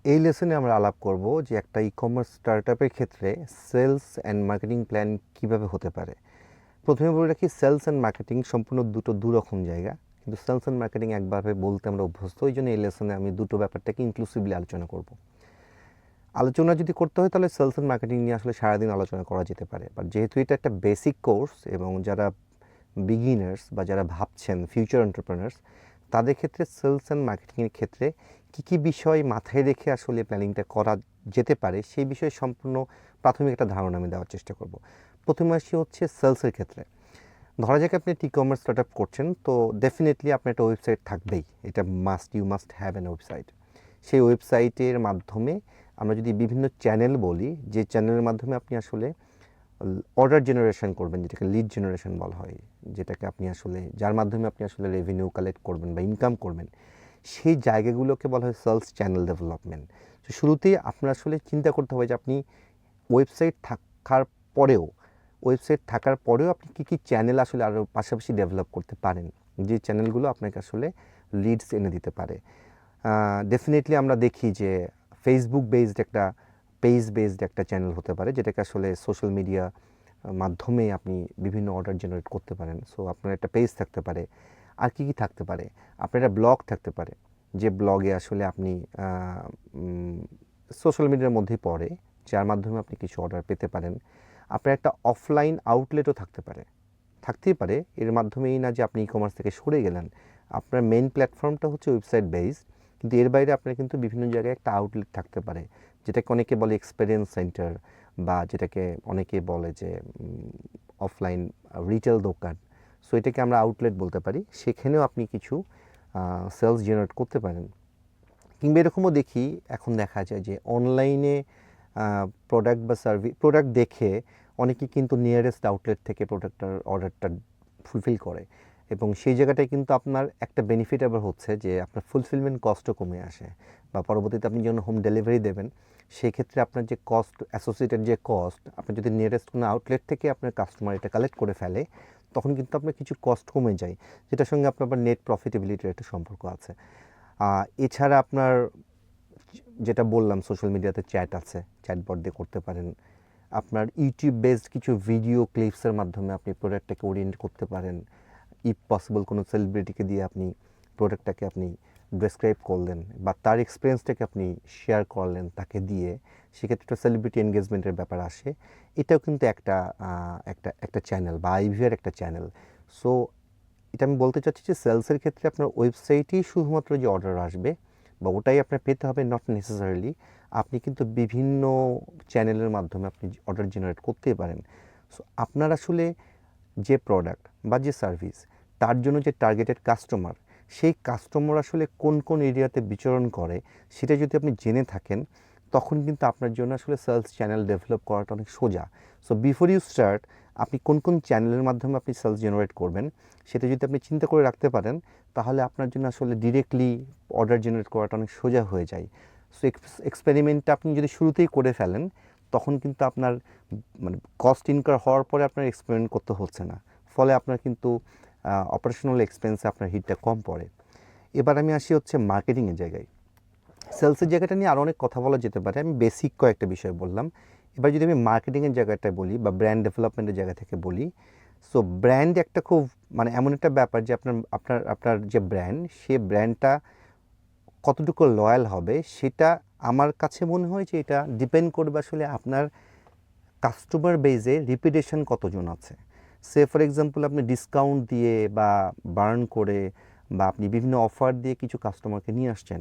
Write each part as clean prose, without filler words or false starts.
এই লেসনে আমরা আলাপ করব যে একটা ই-কমার্স স্টার্টআপের ক্ষেত্রে সেলস অ্যান্ড মার্কেটিং প্ল্যান কিভাবে হতে পারে। প্রথমে বলে রাখি, সেলস অ্যান্ড মার্কেটিং সম্পূর্ণ দুটো দুরকম জায়গা, কিন্তু সেলস অ্যান্ড মার্কেটিং একভাবে বলতে আমরা অভ্যস্ত, ওই জন্য এই লেসনে আমি দুটো ব্যাপারটাকে ইনক্লুসিভলি আলোচনা করব। আলোচনা যদি করতে হয় তাহলে সেলস অ্যান্ড মার্কেটিং নিয়ে আসলে সারাদিন আলোচনা করা যেতে পারে, বাট যেহেতু এটা একটা বেসিক কোর্স এবং যারা বিগিনার্স বা যারা ভাবছেন ফিউচার এন্টারপ্রেনার্স, তাদের ক্ষেত্রে সেলস অ্যান্ড মার্কেটিংয়ের ক্ষেত্রে কী কী বিষয় মাথায় রেখে আসলে প্ল্যানিংটা করা যেতে পারে সেই বিষয়ে সম্পূর্ণ প্রাথমিক একটা ধারণা আমি দেওয়ার চেষ্টা করব। প্রথমে আসি হচ্ছে সেলসের ক্ষেত্রে। ধরা যাক আপনি ই কমার্স স্টার্ট আপ করছেন, তো ডেফিনেটলি আপনার একটা ওয়েবসাইট থাকবেই, এটা you must have an website. সেই ওয়েবসাইটের মাধ্যমে আমরা যদি বিভিন্ন চ্যানেল বলি, যে চ্যানেলের মাধ্যমে আপনি আসলে অর্ডার জেনারেশন করবেন, যেটাকে লিড জেনারেশন বলা হয়, যেটাকে আপনি আসলে যার মাধ্যমে আপনি আসলে রেভিনিউ কালেক্ট করবেন বা ইনকাম করবেন, সেই জায়গাগুলোকে বলা হয় সেলস চ্যানেল ডেভেলপমেন্ট। তো শুরুতেই আপনার আসলে চিন্তা করতে হবে যে আপনি ওয়েবসাইট থাকার পরেও আপনি কী কী চ্যানেল আসলে আরও পাশাপাশি ডেভেলপ করতে পারেন, যে চ্যানেলগুলো আপনাকে আসলে লিডস এনে দিতে পারে। ডেফিনেটলি আমরা দেখি যে ফেসবুক বেসড একটা পেজ বেসড একটা চ্যানেল হতে পারে, যেটাকে আসলে সোশ্যাল মিডিয়া মাধ্যমে আপনি বিভিন্ন অর্ডার জেনারেট করতে পারেন। সো আপনার একটা পেজ থাকতে পারে। আর কি থাকতে পারে, আপনার একটা ব্লগ থাকতে পারে, যে ব্লগে আসলে আপনি সোশ্যাল মিডিয়ার মধ্যেই পড়ে, যার মাধ্যমে আপনি কিছু অর্ডার পেতে পারেন। আপনার একটা অফলাইন আউটলেটও থাকতেই পারে, এর মাধ্যমেই না যে আপনি ই কমার্স থেকে সরে গেলেন। আপনার মেইন প্ল্যাটফর্মটা হচ্ছে ওয়েবসাইট বেসড, কিন্তু এর বাইরে আপনার কিন্তু বিভিন্ন জায়গায় একটা আউটলেট থাকতে পারে, যেটাকে অনেকে বলে এক্সপেরিয়েন্স সেন্টার, বা যেটাকে অনেকে বলে যে অফলাইন রিটেল দোকান। সো এটাকে আমরা আউটলেট বলতে পারি। সেখানেও আপনি কিছু সেলস জেনারেট করতে পারেন। কিংবা এরকমও দেখি, এখন দেখা যায় যে অনলাইনে প্রোডাক্ট বা প্রোডাক্ট দেখে অনেকেই কিন্তু নিয়ারেস্ট আউটলেট থেকে অর্ডারটা ফুলফিল করে, এবং সেই জায়গাটায় কিন্তু আপনার একটা বেনিফিট আবার হচ্ছে যে আপনার ফুলফিলমেন্ট কস্টও কমে আসে, বা পরবর্তীতে আপনি যখন হোম ডেলিভারি দেবেন, সেক্ষেত্রে আপনার যে কস্ট অ্যাসোসিয়েটেড, যে কস্ট, আপনি যদি নিয়ারেস্ট কোনো আউটলেট থেকে আপনার কাস্টমার এটা কালেক্ট করে ফেলে, তখন কিন্তু আপনার কিছু কস্ট কমে যায়, যেটার সঙ্গে আপনার আবার নেট প্রফিটেবিলিটির একটা সম্পর্ক আছে। এছাড়া আপনার যেটা বললাম, সোশ্যাল মিডিয়াতে চ্যাট আছে, চ্যাটবট দিয়ে করতে পারেন। আপনার ইউটিউব বেসড কিছু ভিডিও ক্লিপসের মাধ্যমে আপনি প্রোডাক্টটাকে ওরিয়েন্ট করতে পারেন। ইফ পসিবল কোনো সেলিব্রিটিকে দিয়ে আপনি প্রোডাক্টটাকে আপনি ডেসক্রাইব করলেন, বা তার এক্সপিরিয়েন্সটাকে আপনি শেয়ার করলেন তাকে দিয়ে, সেক্ষেত্রে একটা সেলিব্রিটি এনগেজমেন্টের ব্যাপার আসে। এটাও কিন্তু একটা চ্যানেল বা আইভিআর একটা চ্যানেল। সো এটা আমি বলতে চাচ্ছি যে সেলসের ক্ষেত্রে আপনার ওয়েবসাইটেই শুধুমাত্র যে অর্ডার আসবে বা ওটাই আপনার পেতে হবে, নট নেসেসারিলি। আপনি কিন্তু বিভিন্ন চ্যানেলের মাধ্যমে আপনি অর্ডার জেনারেট করতেই পারেন। সো আপনার আসলে যে প্রোডাক্ট বা যে সার্ভিস, তার জন্য যে টার্গেটেড কাস্টমার, সেই কাস্টমার আসলে কোন কোন এরিয়াতে বিচরণ করে, সেটা যদি আপনি জেনে থাকেন, তখন কিন্তু আপনার জন্য আসলে সেলস চ্যানেল ডেভেলপ করাটা অনেক সোজা। সো বিফোর ইউ স্টার্ট, আপনি কোন কোন চ্যানেলের মাধ্যমে আপনি সেলস জেনারেট করবেন, সেটা যদি আপনি চিন্তা করে রাখতে পারেন, তাহলে আপনার জন্য আসলে ডিরেক্টলি অর্ডার জেনারেট করাটা অনেক সোজা হয়ে যায়। সো এক্সপেরিমেন্টটা আপনি যদি শুরুতেই করে ফেলেন, তখন কিন্তু আপনার মানে কস্ট ইনকার হওয়ার পরে আপনার এক্সপেরিমেন্ট করতে হচ্ছে না, ফলে আপনার কিন্তু অপারেশনাল এক্সপেন্সে আপনার হিটটা কম পড়ে। এবার আমি আসি হচ্ছে মার্কেটিংয়ের জায়গায়। সেলসের জায়গাটা নিয়ে আরও অনেক কথা বলা যেতে পারে, আমি বেসিক কয়েকটা বিষয় বললাম। এবার যদি আমি মার্কেটিংয়ের জায়গাটা বলি বা ব্র্যান্ড ডেভেলপমেন্টের জায়গা থেকে বলি, সো ব্র্যান্ড একটা খুব এমন একটা ব্যাপার যে আপনার আপনার আপনার যে ব্র্যান্ড, সে ব্র্যান্ডটা কতটুকু লয়াল হবে, সেটা আমার কাছে মনে হয় যে এটা ডিপেন্ড করবে আসলে আপনার কাস্টমার বেজে রিপিটেশন কতজন আছে। সে ফর এক্সাম্পল আপনি ডিসকাউন্ট দিয়ে বা বার্ন করে বা আপনি বিভিন্ন অফার দিয়ে কিছু কাস্টমারকে নিয়ে আসছেন।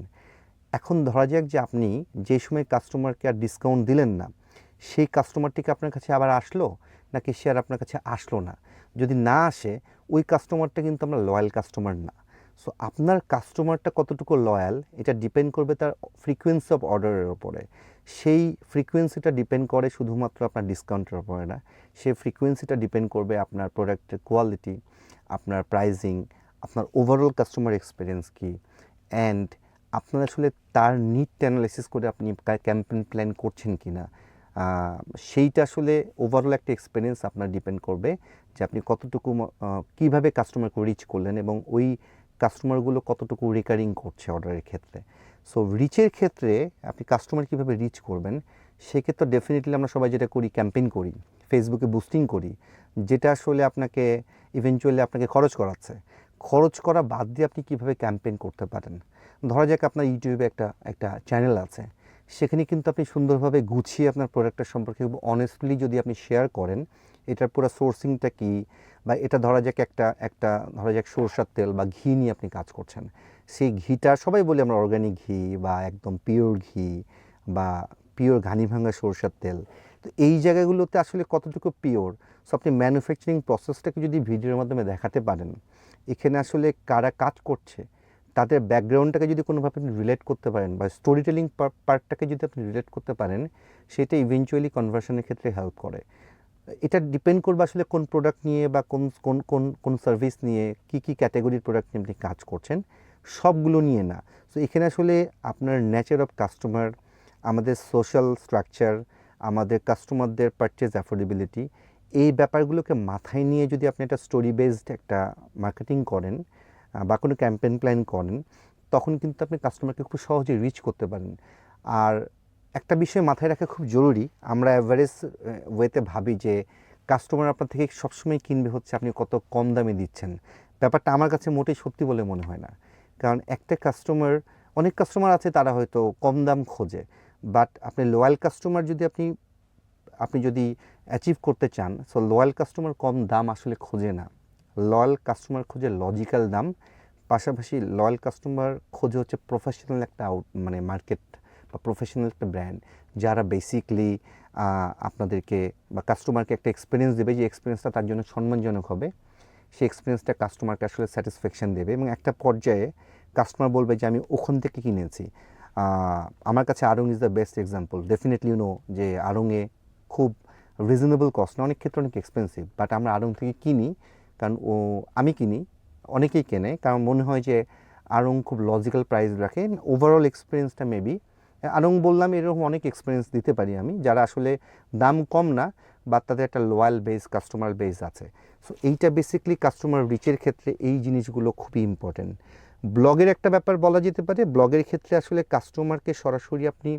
এখন ধরা যাক যে আপনি যে সময় কাস্টমারকে আর ডিসকাউন্ট দিলেন না, সেই কাস্টমারটিকে আপনার কাছে আবার আসলো, নাকি সে আর আপনার কাছে আসলো না? যদি না আসে, ওই কাস্টমারটা কিন্তু আমরা লয়াল কাস্টমার না। সো আপনার কাস্টমারটা কতটুকু লয়াল, এটা ডিপেন্ড করবে তার ফ্রিকোয়েন্সি অফ অর্ডারের ওপরে। সেই ফ্রিকোয়েন্সিটা ডিপেন্ড করে শুধুমাত্র আপনার ডিসকাউন্টের ওপরে না, সেই ফ্রিকোয়েন্সিটা ডিপেন্ড করবে আপনার প্রোডাক্টের কোয়ালিটি, আপনার প্রাইজিং, আপনার ওভারঅল কাস্টমার এক্সপিরিয়েন্স কী, অ্যান্ড আপনার আসলে তার নিডটা অ্যানালাইসিস করে আপনি ক্যাম্পেইন প্ল্যান করছেন কি না, সেইটা আসলে ওভারঅল একটা এক্সপিরিয়েন্স আপনার ডিপেন্ড করবে যে আপনি কতটুকু কীভাবে কাস্টমারকে রিচ করলেন, এবং ওই কাস্টমারগুলো কতটুকু রিকারিং করছে অর্ডারের ক্ষেত্রে। সো রিচের ক্ষেত্রে আপনি কাস্টমার কীভাবে রিচ করবেন, সেক্ষেত্রে ডেফিনেটলি আমরা সবাই যেটা করি, ক্যাম্পেইন করি, ফেসবুকে বুস্টিং করি, যেটা আসলে আপনাকে ইভেনচুয়ালি আপনাকে খরচ করাচ্ছে। খরচ করা বাদ দিয়ে আপনি কীভাবে ক্যাম্পেইন করতে পারেন। ধরা যাক আপনার ইউটিউবে একটা চ্যানেল আছে, সেখানে কিন্তু আপনি সুন্দরভাবে গুছিয়ে আপনার প্রোডাক্টের সম্পর্কে খুব অনেস্টলি যদি আপনি শেয়ার করেন, এটার পুরো সোর্সিংটা কী, বা এটা ধরা যাক একটা ধরা যাক সরষের তেল বা ঘি নিয়ে আপনি কাজ করছেন, সেই ঘিটা সবাই বলি আমরা অর্গানিক ঘি বা একদম পিওর ঘি বা পিওর ঘানি ভাঙা সরষের তেল। তো এই জায়গাগুলোতে আসলে কতটুকু পিওর, সো আপনি ম্যানুফ্যাকচারিং প্রসেসটাকে যদি ভিডিওর মাধ্যমে দেখাতে পারেন, এখানে আসলে কারা কাজ করছে তাদের ব্যাকগ্রাউন্ডটাকে যদি কোনোভাবে আপনি রিলেট করতে পারেন, বা স্টোরি টেলিং পার্টটাকে যদি আপনি রিলেট করতে পারেন, সেটা ইভেনচুয়ালি কনভার্সনের ক্ষেত্রে হেল্প করে। এটা ডিপেন্ড করবে আসলে কোন প্রোডাক্ট নিয়ে বা কোন কোন কোন কোন সার্ভিস নিয়ে, কী ক্যাটাগরির প্রোডাক্ট নিয়ে আপনি কাজ করছেন, সবগুলো নিয়ে না। সো এখানে আসলে আপনার নেচার অফ কাস্টমার, আমাদের সোশ্যাল স্ট্রাকচার, আমাদের কাস্টমারদের পারচেজ অ্যাফোর্ডেবিলিটি, এই ব্যাপারগুলোকে মাথায় নিয়ে যদি আপনি একটা স্টোরি বেসড একটা মার্কেটিং করেন বা কোনো ক্যাম্পেইন প্ল্যান করেন, তখন কিন্তু আপনি কাস্টমারকে খুব সহজে রিচ করতে পারেন। আর একটা বিষয় মাথায় রাখা খুব জরুরি, আমরা অ্যাভারেজ ওয়েতে ভাবি যে কাস্টমার আপনার থেকে সবসময় কিনবে হচ্ছে আপনি কত কম দামে দিচ্ছেন। ব্যাপারটা আমার কাছে মোটেই সত্যি বলে মনে হয় না। কারণ একটা কাস্টমার, অনেক কাস্টমার আছে তারা হয়তো কম দাম খোঁজে, বাট আপনি লয়াল কাস্টমার যদি আপনি যদি অ্যাচিভ করতে চান, সো লয়াল কাস্টমার কম দাম আসলে খোঁজে না। লয়াল কাস্টমার খোঁজে লজিক্যাল দাম, পাশাপাশি লয়াল কাস্টমার খোঁজে হচ্ছে প্রফেশনাল একটা মানে মার্কেট বা প্রফেশনাল একটা ব্র্যান্ড, যারা বেসিকলি আপনাদেরকে বা কাস্টমারকে একটা এক্সপিরিয়েন্স দেবে, যে এক্সপিরিয়েন্সটা তার জন্য সম্মানজনক হবে, সেই এক্সপিরিয়েন্সটা কাস্টমারকে আসলে স্যাটিসফ্যাকশান দেবে, এবং একটা পর্যায়ে কাস্টমার বলবে যে আমি ওখান থেকে কিনেছি। আমার কাছে আড়ং is the best example. Definitely no যে আড়ংয়ে খুব রিজনেবল কস্ট না, অনেক ক্ষেত্রে অনেক এক্সপেন্সিভ, বাট আমরা আড়ং থেকে কিনি, কারণ আমি কিনি, অনেকেই কেনে, কারণ মনে হয় যে আড়ং খুব লজিক্যাল প্রাইস রাখে। ওভারঅল এক্সপিরিয়েন্সটা মেবি আড়ং বললাম, এরকম অনেক এক্সপিরিয়েন্স দিতে পারি আমি, যারা আসলে দাম কম না, বা তাদের একটা লয়াল বেস, কাস্টমার বেস আছে। সো এইটা বেসিকলি কাস্টমার রিচের ক্ষেত্রে এই জিনিসগুলো খুবই ইম্পর্টেন্ট। ব্লগের একটা ব্যাপার বলা যেতে পারে, ব্লগের ক্ষেত্রে আসলে কাস্টমারকে সরাসরি আপনি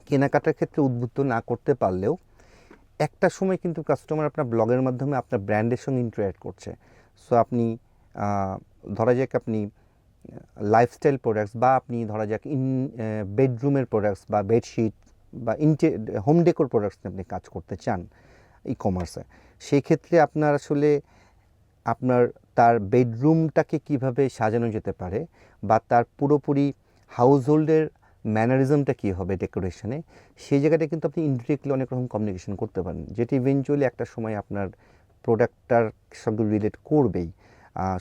কেনাকাটার ক্ষেত্রে উদ্বুদ্ধ না করতে পারলেও, একটা সময় কিন্তু কাস্টমার আপনার ব্লগের মাধ্যমে আপনার ব্র্যান্ডের সঙ্গে ইন্টারঅ্যাক্ট করছে। সো আপনি ধরা যাক আপনি লাইফস্টাইল প্রোডাক্টস, বা আপনি ধরা যাক বেডরুমের প্রোডাক্টস বা বেডশিট বা হোম ডেকোর প্রোডাক্টস নিয়ে আপনি কাজ করতে চান ই কমার্সে, সেই ক্ষেত্রে আপনার আসলে তার বেডরুমটাকে কিভাবে সাজানো যেতে পারে, বা তার পুরোপুরি হাউসহোল্ডের ম্যানারিজমটা কী হবে ডেকোরেশনে, সেই জায়গাটা কিন্তু আপনি ইনডিরেক্টলি অনেক রকম কমিউনিকেশন করতে পারেন, যেটি ইভেনচুয়ালি একটা সময় আপনার প্রোডাক্টটার সঙ্গে রিলেট করবেই।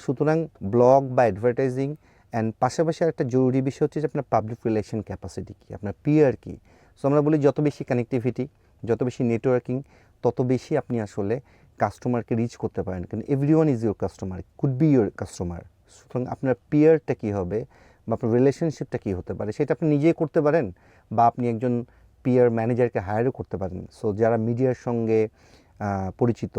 সুতরাং ব্লগ বা অ্যাডভার্টাইজিং অ্যান্ড পাশাপাশি একটা জরুরি বিষয় হচ্ছে যে আপনার পাবলিক রিলেশন ক্যাপাসিটি কী, আপনার পিআর কী। সো আমরা বলি যত বেশি কানেক্টিভিটি, যত বেশি নেটওয়ার্কিং, তত বেশি আপনি আসলে কাস্টমারকে রিচ করতে পারেন, কারণ everyone is your customer, could be your customer. সুতরাং আপনার পিয়ারটা কী হবে বা আপনার রিলেশনশিপটা কী হতে পারে, সেটা আপনি নিজেই করতে পারেন, বা আপনি একজন পিয়ার ম্যানেজারকে হায়ারও করতে পারেন। সো যারা মিডিয়ার সঙ্গে পরিচিত,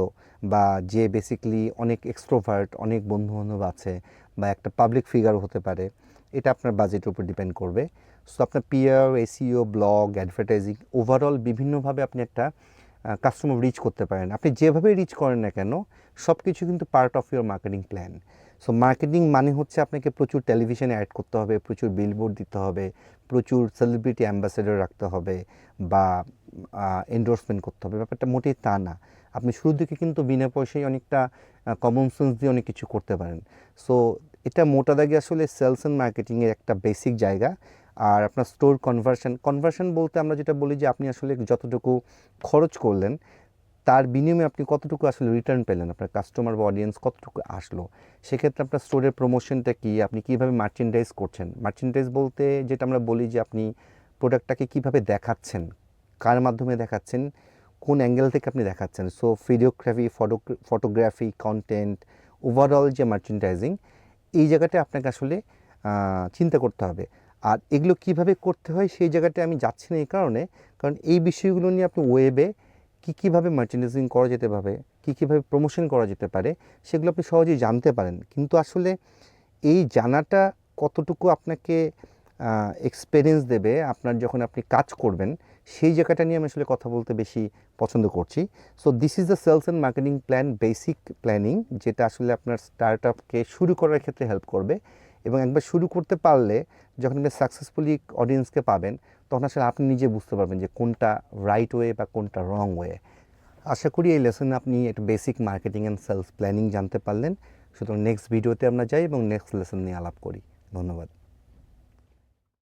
বা যে বেসিক্যালি অনেক এক্সট্রোভার্ট, অনেক বন্ধুবান্ধব আছে, বা একটা পাবলিক ফিগারও হতে পারে, এটা আপনার বাজেটের উপর ডিপেন্ড করবে। সো আপনার PR, SEO, blog, advertising, overall বিভিন্নভাবে আপনি একটা কাস্টমার রিচ করতে পারেন। আপনি যেভাবে রিচ করেন না কেন, সব কিছু কিন্তু part of your marketing plan. So marketing মানে হচ্ছে আপনাকে প্রচুর টেলিভিশনে অ্যাড করতে হবে, প্রচুর বিলবোর্ড দিতে হবে, প্রচুর সেলিব্রিটি অ্যাম্বাসেডর রাখতে হবে, বা এন্ডোর্সমেন্ট করতে হবে। ব্যাপারটা মোটেই তা না। আপনি শুরুর দিকে কিন্তু বিনা পয়সায় অনেকটা কমন সেন্স দিয়ে অনেক কিছু করতে পারেন। সো এটা মোটা দাগে আসলে সেলস অ্যান্ড মার্কেটিংয়ের একটা বেসিক জায়গা। আর আপনার স্টোর কনভার্সন বলতে আমরা যেটা বলি যে আপনি আসলে যতটুকু খরচ করলেন, তার বিনিময়ে আপনি কতটুকু আসলে রিটার্ন পেলেন, আপনার কাস্টমার বা অডিয়েন্স কতটুকু আসলো। সেক্ষেত্রে আপনার স্টোরের প্রমোশনটা কী, আপনি কীভাবে মার্চেন্ডাইজ করছেন। মার্চেন্ডাইজ বলতে যেটা আমরা বলি যে আপনি প্রোডাক্টটাকে কীভাবে দেখাচ্ছেন, কার মাধ্যমে দেখাচ্ছেন, কোন অ্যাঙ্গেল থেকে আপনি দেখাচ্ছেন। So videography, photography, content, overall যে মার্চেন্ডাইজিং, এই জায়গাটা আপনাকে আসলে চিন্তা করতে হবে। আর এগুলো কিভাবে করতে হয় সেই জায়গাটায় আমি যাচ্ছি না এই কারণ এই বিষয়গুলো নিয়ে আপনি ওয়েবে কীভাবে মার্চেন্ডাইজিং করা যেতে পারে, কীভাবে প্রমোশন করা যেতে পারে, সেগুলো আপনি সহজেই জানতে পারেন। কিন্তু আসলে এই জানাটা কতটুকু আপনাকে এক্সপেরিয়েন্স দেবে আপনার যখন আপনি কাজ করবেন, সেই জায়গাটা নিয়ে আমি আসলে কথা বলতে বেশি পছন্দ করছি। So this is the sales and marketing plan, basic planning, যেটা আসলে আপনার স্টার্ট আপকে শুরু করার ক্ষেত্রে হেল্প করবে। এবং একবার শুরু করতে পারলে যখন আপনি সাকসেসফুলি অডিয়েন্সকে পাবেন, তখন আসলে আপনি নিজে বুঝতে পারবেন যে কোনটা রাইট ওয়ে বা কোনটা রং ওয়ে। আশা করি এই লেসনে আপনি একটা basic marketing and sales planning জানতে পারলেন। সুতরাং নেক্সট ভিডিওতে আমরা যাই এবং নেক্সট লেসন নিয়ে আলাপ করি। ধন্যবাদ।